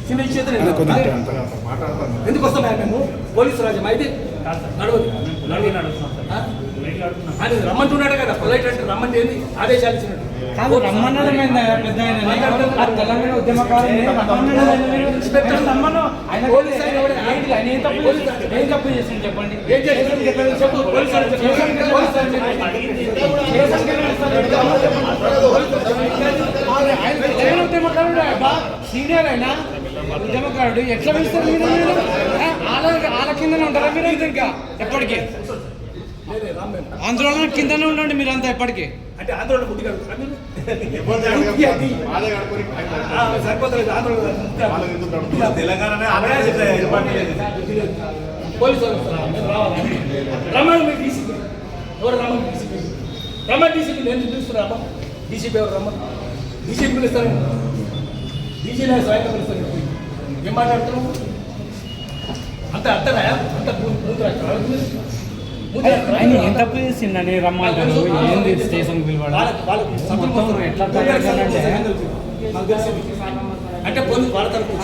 చిన్న చేతులు ఎందుకు వస్తాం మేము పోలీసు రాజ్యం అయితే నడవదు అది రమ్మంటున్నాడు కదా పొలైట్ అంటే రమ్మంటే ఏంది ఆదేశాలు ఇచ్చినట్టు కాదు రమ్మన్నాడు తెలంగాణ ఉద్యమకారులు ఏం తప్పు చేసింది చెప్పండి ఏం చేస్తారు ఉద్యమకారుడు సీనియర్ అయినా ఉద్యమకారుడు ఎట్లా పిలుస్తారు మీరు వాళ్ళ కిందనే ఉంటారా మీరు ఇంకా ఎప్పటికీ ఆందోళన కిందనే ఉండండి మీరంతా ఎప్పటికీ అంటే ఆందోళన బుద్ధి పోలీసు రమ్మని మీరు డీసీపీ ఎవరు రమ్మని డీసీపీ రమ్మని డీసీపీ నేను పిలుస్తున్నా అమ్మ డీసీపీ ఎవరు రమ్మని డీసీపీ పిలుస్తాను డీసీనే స్వయంగా పిలుస్తాను ఏం మాట్లాడుతున్నావు అంత అర్థరాయా అంత ఆయన ఏం తప్పు చేసిండని రమ్మంటారు ఏంది స్టేషన్ పిలవడం ఎట్లా అంటే పోలీసు వాళ్ళ తరపు